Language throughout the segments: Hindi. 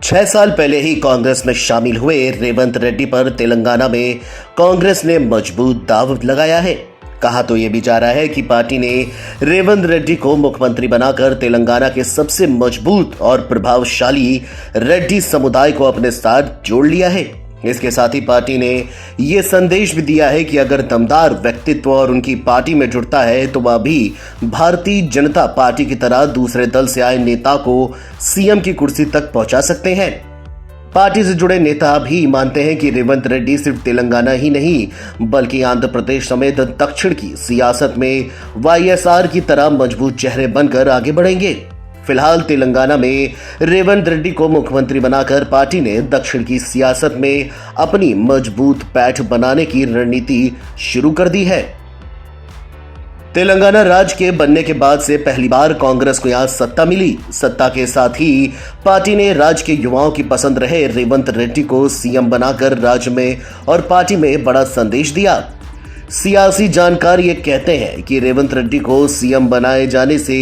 6 साल पहले ही कांग्रेस में शामिल हुए रेवंत रेड्डी पर तेलंगाना में कांग्रेस ने मजबूत दांव लगाया है। कहा तो यह भी जा रहा है कि पार्टी ने रेवंत रेड्डी को मुख्यमंत्री बनाकर तेलंगाना के सबसे मजबूत और प्रभावशाली रेड्डी समुदाय को अपने साथ जोड़ लिया है। इसके साथ ही पार्टी ने यह संदेश भी दिया है कि अगर दमदार व्यक्तित्व और उनकी पार्टी में जुड़ता है तो वह भी भारतीय जनता पार्टी की तरह दूसरे दल से आए नेता को सीएम की कुर्सी तक पहुंचा सकते हैं। पार्टी से जुड़े नेता भी मानते हैं कि रेवंत रेड्डी सिर्फ तेलंगाना ही नहीं बल्कि आंध्र प्रदेश समेत दक्षिण की सियासत में वाईएसआर की तरह मजबूत चेहरे बनकर आगे बढ़ेंगे। फिलहाल तेलंगाना में रेवंत रेड्डी को मुख्यमंत्री बनाकर पार्टी ने दक्षिण की सियासत में अपनी मजबूत पैठ बनाने की रणनीति शुरू कर दी है। तेलंगाना राज्य के बनने के बाद से पहली बार कांग्रेस को यहां सत्ता मिली। सत्ता के साथ ही पार्टी ने राज्य के युवाओं की पसंद रहे रेवंत रेड्डी को सीएम बनाकर राज्य में और पार्टी में बड़ा संदेश दिया। सियासी जानकार ये कहते हैं कि रेवंत रेड्डी को सीएम बनाए जाने से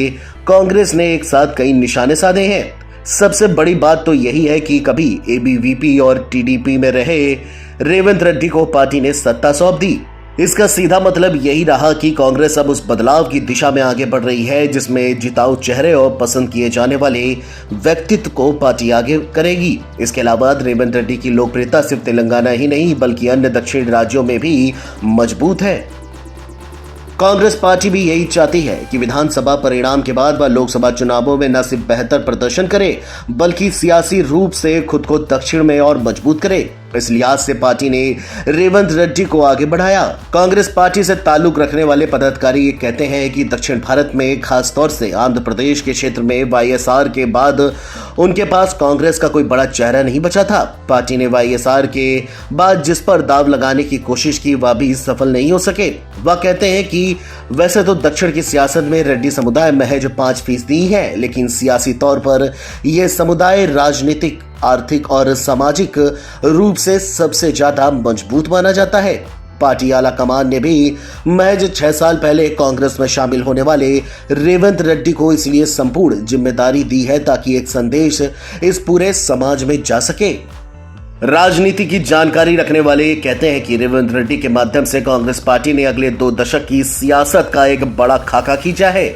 कांग्रेस ने एक साथ कई निशाने साधे हैं। सबसे बड़ी बात तो यही है कि कभी एबीवीपी और टीडीपी में रहे रेवंत रेड्डी को पार्टी ने सत्ता सौंप दी। इसका सीधा मतलब यही रहा कि कांग्रेस अब उस बदलाव की दिशा में आगे बढ़ रही है जिसमें जिताऊ चेहरे और पसंद किए जाने वाले व्यक्तित्व को पार्टी आगे करेगी। इसके अलावा रेवंत रेड्डी की लोकप्रियता सिर्फ तेलंगाना ही नहीं बल्कि अन्य दक्षिणी राज्यों में भी मजबूत है। कांग्रेस पार्टी भी यही चाहती है कि विधानसभा परिणाम के बाद वह लोकसभा चुनावों में न सिर्फ बेहतर प्रदर्शन करे बल्कि सियासी रूप से खुद को दक्षिण में और मजबूत करे। इस लिहाज से पार्टी ने रेवंत रेड्डी को आगे बढ़ाया। कांग्रेस पार्टी से ताल्लुक रखने वाले पदाधिकारी कहते हैं कि दक्षिण भारत में खास तौर से आंध्र प्रदेश के क्षेत्र में वाईएसआर के बाद उनके पास कांग्रेस का कोई बड़ा चेहरा नहीं बचा था। पार्टी ने वाईएसआर के बाद जिस पर दाव लगाने की कोशिश की वह भी सफल नहीं हो सके। वह कहते हैं कि वैसे तो दक्षिण की सियासत में रेड्डी समुदाय महज 5% ही है, लेकिन सियासी तौर पर यह समुदाय राजनीतिक, आर्थिक और सामाजिक रूप से सबसे ज्यादा मजबूत माना जाता है। पार्टी आला कमान ने भी महज 6 साल पहले कांग्रेस में शामिल होने वाले रेवंत रेड्डी को इसलिए संपूर्ण जिम्मेदारी दी है ताकि एक संदेश इस पूरे समाज में जा सके। राजनीति की जानकारी रखने वाले कहते हैं कि रेवंत रेड्डी के माध्यम से कांग्रेस पार्टी ने अगले 2 दशक की सियासत का एक बड़ा खाका खींचा है।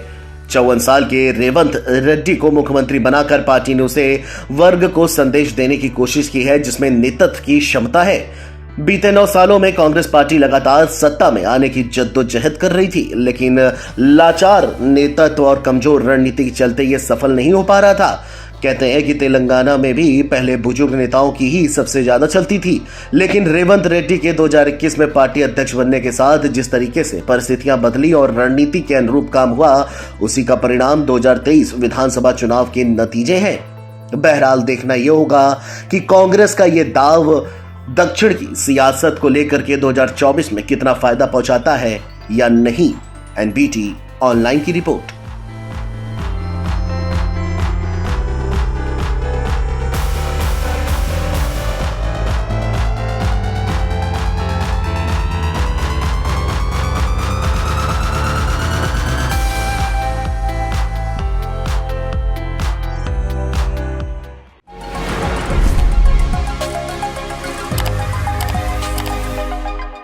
54 साल के रेवंत रेड्डी को मुख्यमंत्री बनाकर पार्टी ने उसे वर्ग को संदेश देने की कोशिश की है जिसमें नेतृत्व की क्षमता है। बीते 9 सालों में कांग्रेस पार्टी लगातार सत्ता में आने की जद्दोजहद कर रही थी, लेकिन लाचार नेतृत्व और कमजोर रणनीति के चलते ये सफल नहीं हो पा रहा था। कहते हैं कि तेलंगाना में भी पहले बुजुर्ग नेताओं की ही सबसे ज्यादा चलती थी, लेकिन रेवंत रेड्डी के 2021 में पार्टी अध्यक्ष बनने के साथ जिस तरीके से परिस्थितियां बदली और रणनीति के अनुरूप काम हुआ उसी का परिणाम 2023 विधानसभा चुनाव के नतीजे हैं। बहरहाल देखना यह होगा कि कांग्रेस का यह दाव दक्षिण की सियासत को लेकर के 2024 में कितना फायदा पहुंचाता है या नहीं। एनबीटी ऑनलाइन की रिपोर्ट।